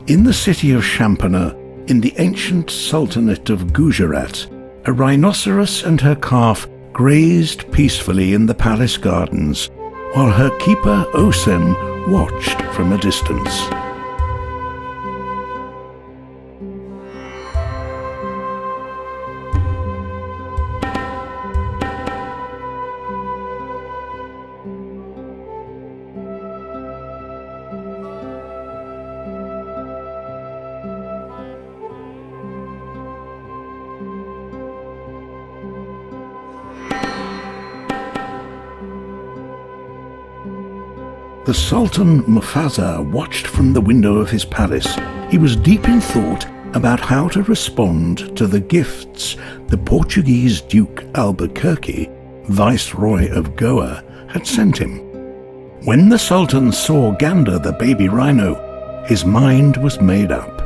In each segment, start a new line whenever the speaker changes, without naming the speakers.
In the city of Champaner, in the ancient Sultanate of Gujarat, a rhinoceros and her calf grazed peacefully in the palace gardens, while her keeper Osem watched from a distance. The Sultan Mufasa watched from the window of his palace. He was deep in thought about how to respond to the gifts the Portuguese Duke Albuquerque, Viceroy of Goa, had sent him. When the Sultan saw Ganda, the baby rhino, his mind was made up.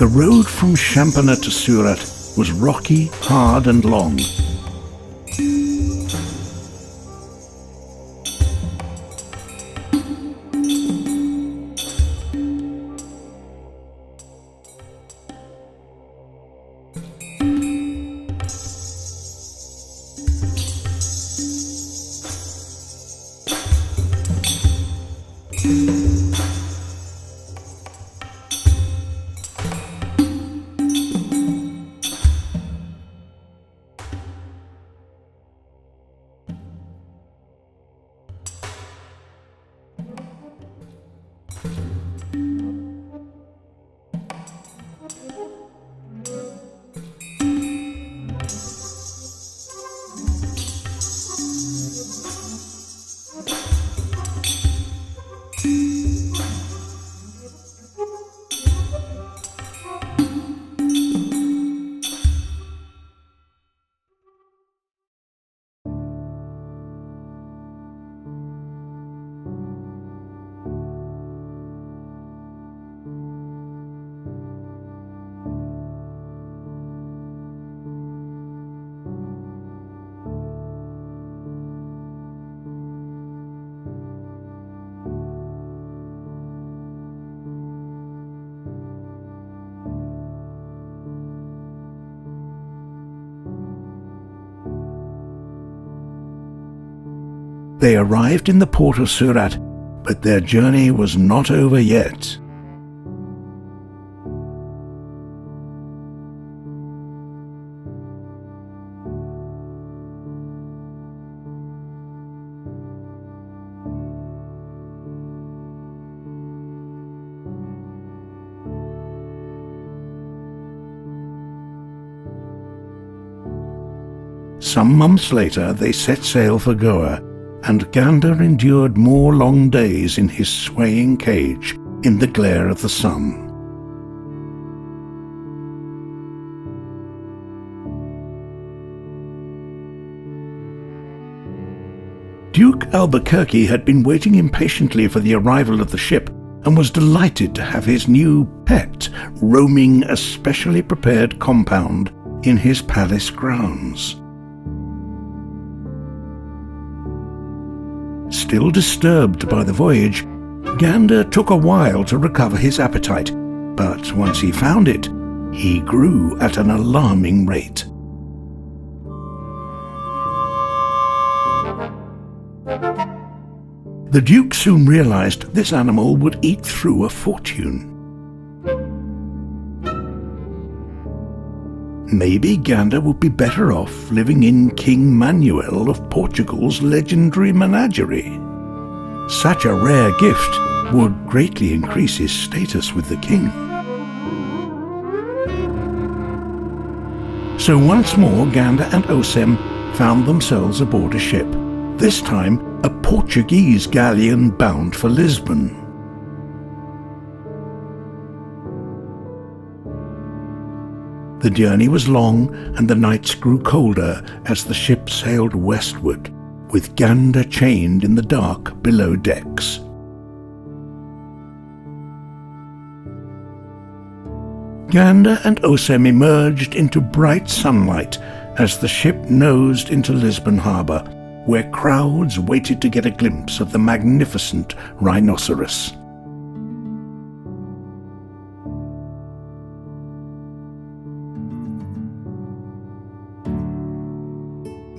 The road from Champaner to Surat was rocky, hard and long. They arrived in the port of Surat, but their journey was not over yet. Some months later, they set sail for Goa, and Ganda endured more long days in his swaying cage in the glare of the sun. Duke Albuquerque had been waiting impatiently for the arrival of the ship and was delighted to have his new pet roaming a specially prepared compound in his palace grounds. Still disturbed by the voyage, Ganda took a while to recover his appetite, but once he found it, he grew at an alarming rate. The Duke soon realized this animal would eat through a fortune. Maybe Ganda would be better off living in King Manuel of Portugal's legendary menagerie. Such a rare gift would greatly increase his status with the king. So once more Ganda and Osem found themselves aboard a ship, this time a Portuguese galleon bound for Lisbon. The journey was long, and the nights grew colder as the ship sailed westward, with Ganda chained in the dark below decks. Ganda and Osem emerged into bright sunlight as the ship nosed into Lisbon harbour, where crowds waited to get a glimpse of the magnificent Rhinoceros.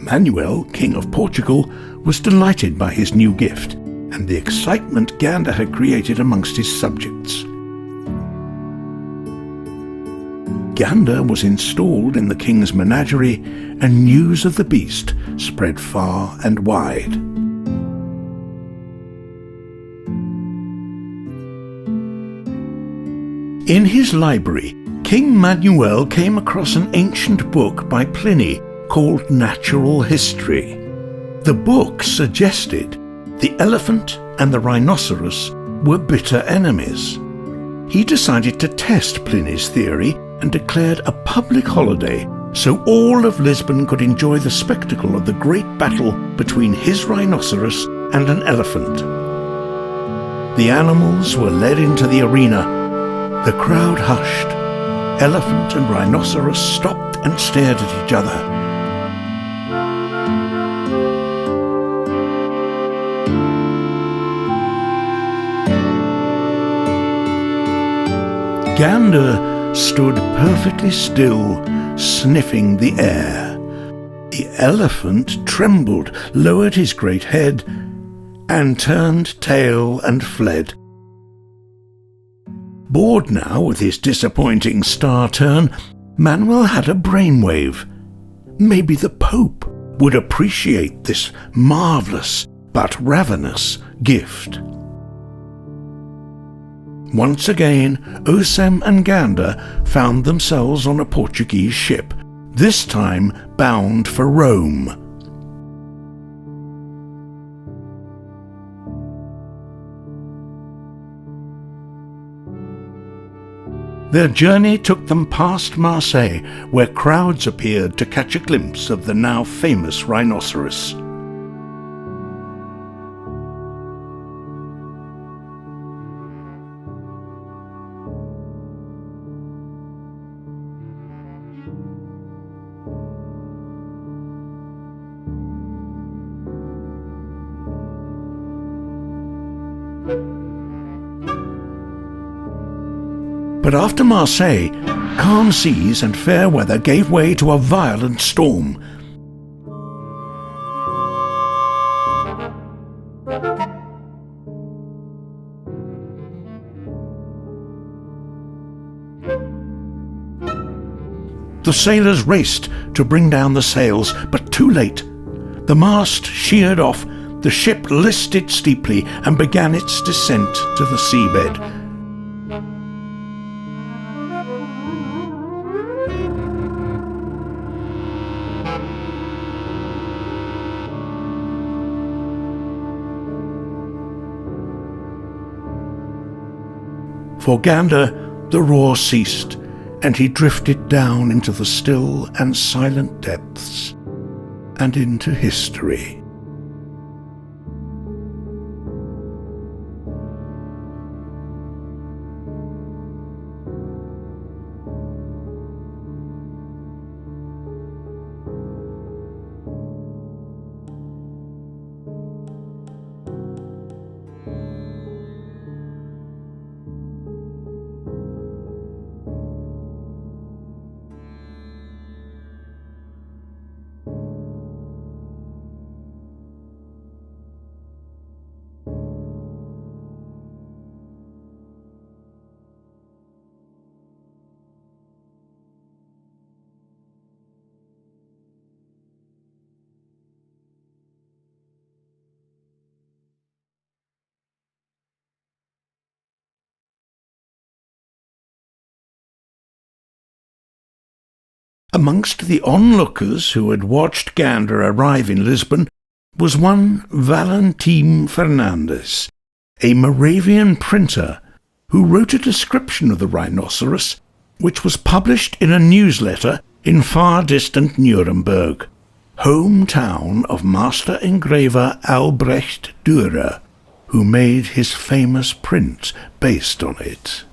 Manuel, King of Portugal, was delighted by his new gift and the excitement Ganda had created amongst his subjects. Ganda was installed in the king's menagerie, and news of the beast spread far and wide. In his library, King Manuel came across an ancient book by Pliny called Natural History. The book suggested the elephant and the rhinoceros were bitter enemies. He decided to test Pliny's theory and declared a public holiday so all of Lisbon could enjoy the spectacle of the great battle between his rhinoceros and an elephant. The animals were led into the arena. The crowd hushed. Elephant and rhinoceros stopped and stared at each other. Ganda stood perfectly still, sniffing the air. The elephant trembled, lowered his great head, and turned tail and fled. Bored now with his disappointing star turn, Manuel had a brainwave. Maybe the Pope would appreciate this marvellous but ravenous gift. Once again, Osem and Ganda found themselves on a Portuguese ship, this time bound for Rome. Their journey took them past Marseille, where crowds appeared to catch a glimpse of the now famous rhinoceros. But after Marseille, calm seas and fair weather gave way to a violent storm. The sailors raced to bring down the sails, but too late. The mast sheared off, the ship listed steeply and began its descent to the seabed. For Ganda, the roar ceased, and he drifted down into the still and silent depths, and into history. Amongst the onlookers who had watched Ganda arrive in Lisbon was one Valentin Fernandez, a Moravian printer who wrote a description of the rhinoceros, which was published in a newsletter in far-distant Nuremberg, hometown of master engraver Albrecht Dürer, who made his famous print based on it.